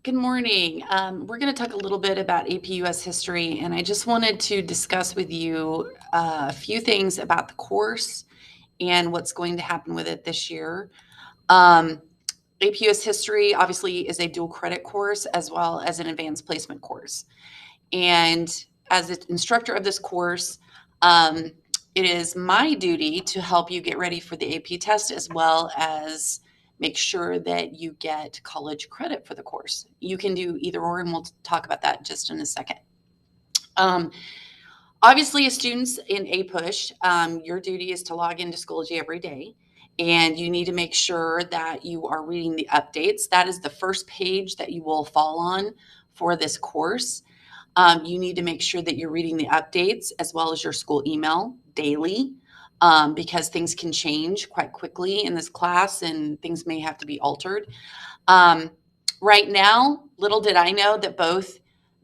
Good morning. We're going to talk a little bit about APUS history, and I just wanted to discuss with you a few things about the course and what's going to happen with it this year. Um, APUS history obviously is a dual credit course as well as an advanced placement course. And as an instructor of this course, um, it is my duty to help you get ready for the AP test as well as make sure that you get college credit for the course. You can do either or, and we'll talk about that just in a second. Um, Obviously, as students in APUSH, your duty is to log into Schoology every day, and you need to make sure that you are reading the updates. That is the first page that you will fall on for this course. You need to make sure that you're reading the updates as well as your school email daily, because things can change quite quickly in this class and things may have to be altered. Um, right now, little did I know that both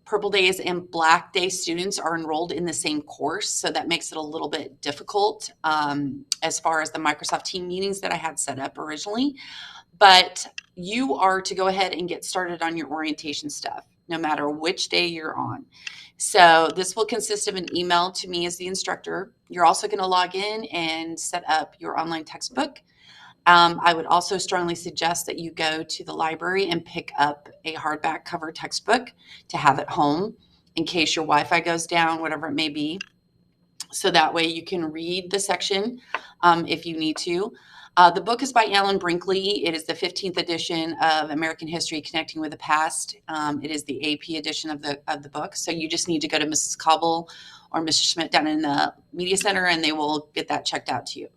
Purple Days and Black Day students are enrolled in the same course. So that makes it a little bit difficult as far as the Microsoft Team meetings that I had set up originally. But you are to go ahead and get started on your orientation stuff, no matter which day you're on. So this will consist of an email to me as the instructor. You're also going to log in and set up your online textbook. I would also strongly suggest that you go to the library and pick up a hardback cover textbook to have at home in case your Wi-Fi goes down, whatever it may be. So that way you can read the section if you need to. The book is by Alan Brinkley. It is the 15th edition of American History Connecting with the Past. It is the AP edition of the book. So you just need to go to Mrs. Cobble or Mr. Schmidt down in the Media Center, and they will get that checked out to you.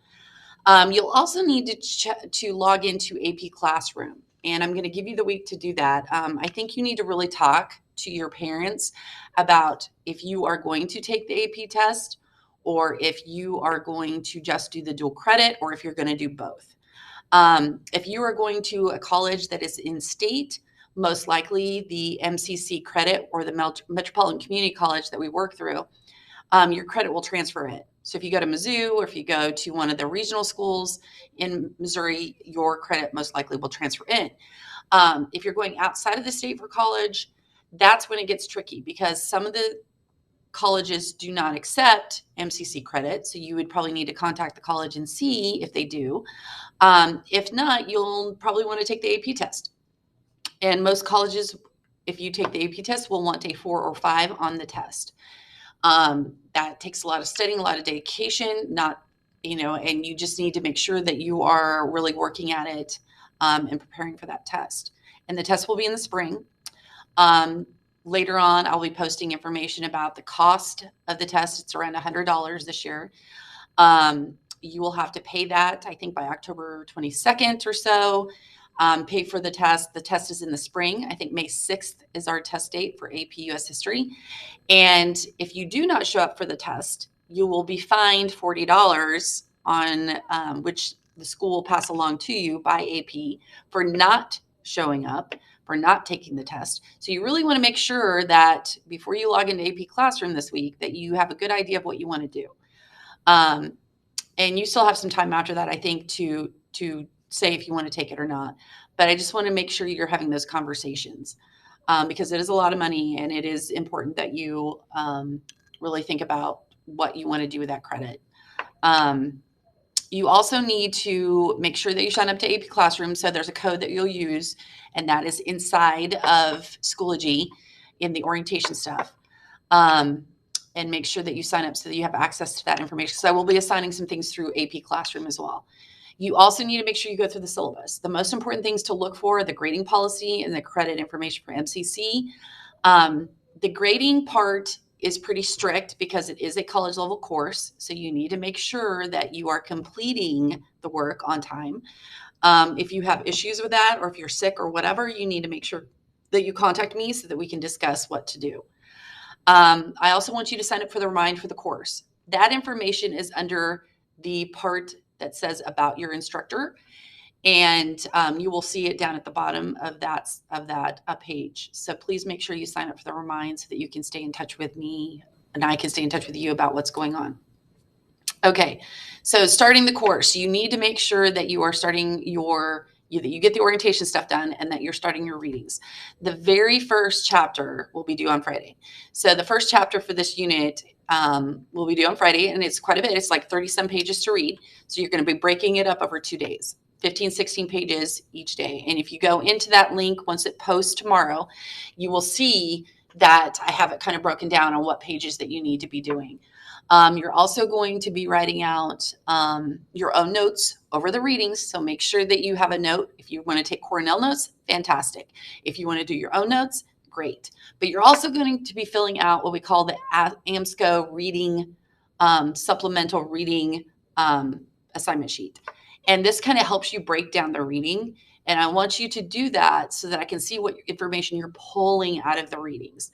You'll also need to log into AP Classroom, and I'm going to give you the week to do that. I think you need to really talk to your parents about if you are going to take the AP test or if you are going to just do the dual credit or if you're going to do both. If you are going to a college that is in state, most likely the MCC credit or the Metropolitan Community College that we work through, your credit will transfer in. So if you go to Mizzou or if you go to one of the regional schools in Missouri, your credit most likely will transfer in. If you're going outside of the state for college, that's when it gets tricky because some of the colleges do not accept MCC credit. So you would probably need to contact the college and see if they do. If not, you'll probably want to take the AP test. And most colleges, if you take the AP test, will want a 4 or 5 on the test. That takes a lot of studying, a lot of dedication, and you just need to make sure that you are really working at it and preparing for that test. And the test will be in the spring. Later on, I'll be posting information about the cost of the test. It's around $100 this year. You will have to pay that, I think, by October 22nd or so. Pay for the test. The test is in the spring. I think May 6th is our test date for AP US History. And if you do not show up for the test, you will be fined $40 on which the school will pass along to you by AP for not showing up, for not taking the test. So you really want to make sure that before you log into AP Classroom this week, that you have a good idea of what you want to do. And you still have some time after that, I think, to say if you want to take it or not. But I just want to make sure you're having those conversations because it is a lot of money and it is important that you really think about what you want to do with that credit. You also need to make sure that you sign up to AP Classroom. So there's a code that you'll use, and that is inside of Schoology in the orientation stuff. And make sure that you sign up so that you have access to that information. So I will be assigning some things through AP Classroom as well. You also need to make sure you go through the syllabus. The most important things to look for are the grading policy and the credit information for MCC. The grading part is pretty strict because it is a college level course. So you need to make sure that you are completing the work on time. If you have issues with that or if you're sick or whatever, you need to make sure that you contact me so that we can discuss what to do. I also want you to sign up for the Remind for the course. That information is under the part that says about your instructor, and you will see it down at the bottom of that page. So please make sure you sign up for the Remind so that you can stay in touch with me and I can stay in touch with you about what's going on. Okay, so starting the course, you need to make sure that you are starting your that you get the orientation stuff done and that you're starting your readings. The very first chapter will be due on Friday. So the first chapter for this unit will be due on Friday, and it's quite a bit. It's like 30-some pages to read. So you're going to be breaking it up over 2 days, 15, 16 pages each day. And if you go into that link, once it posts tomorrow, you will see that I have it kind of broken down on what pages that you need to be doing. You're also going to be writing out your own notes over the readings. So make sure that you have a note. If you want to take Cornell notes, fantastic. If you want to do your own notes, great. But you're also going to be filling out what we call the AMSCO reading supplemental reading assignment sheet. And this kind of helps you break down the reading. And I want you to do that so that I can see what information you're pulling out of the readings.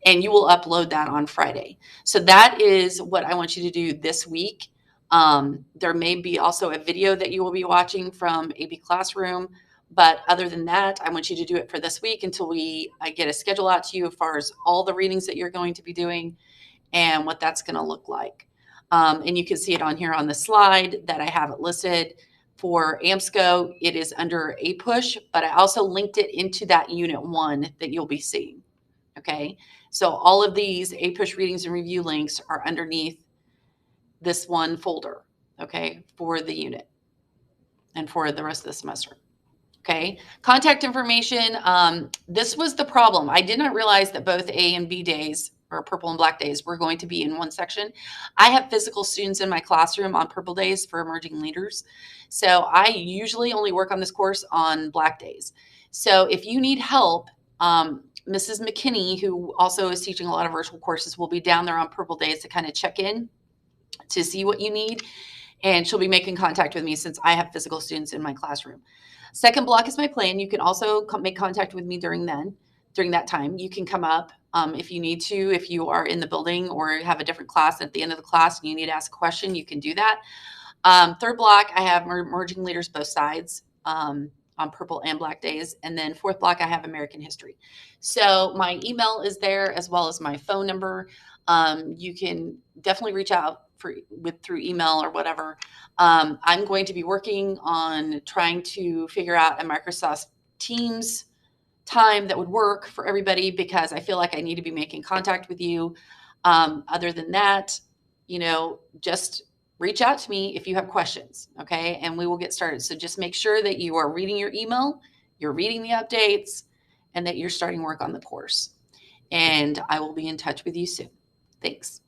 And you will upload that on Friday. So that is what I want you to do this week. There may be also a video that you will be watching from AP Classroom. But other than that, I want you to do it for this week until I get a schedule out to you as far as all the readings that you're going to be doing and what that's going to look like. And you can see it on here on the slide that I have it listed. For AMSCO, it is under APUSH, but I also linked it into that Unit 1 that you'll be seeing. Okay, so all of these APUSH readings and review links are underneath this one folder, okay, for the unit and for the rest of the semester. Okay, contact information. This was the problem. I did not realize that both A and B days, or purple and black days, were going to be in one section. I have physical students in my classroom on purple days for emerging leaders. So I usually only work on this course on black days. So if you need help, Mrs. McKinney, who also is teaching a lot of virtual courses, will be down there on purple days to kind of check in to see what you need. And she'll be making contact with me since I have physical students in my classroom. Second block is my plan. You can also make contact with me during that time. You can come up if you need to, if you are in the building or have a different class at the end of the class and you need to ask a question, you can do that. Third block, I have emerging leaders both sides on purple and black days. And then fourth block, I have American history. So my email is there as well as my phone number. You can definitely reach out through email or whatever. I'm going to be working on trying to figure out a Microsoft Teams time that would work for everybody because I feel like I need to be making contact with you. Other than that, just reach out to me if you have questions, okay? And we will get started. So just make sure that you are reading your email, you're reading the updates, and that you're starting work on the course. And I will be in touch with you soon. Thanks.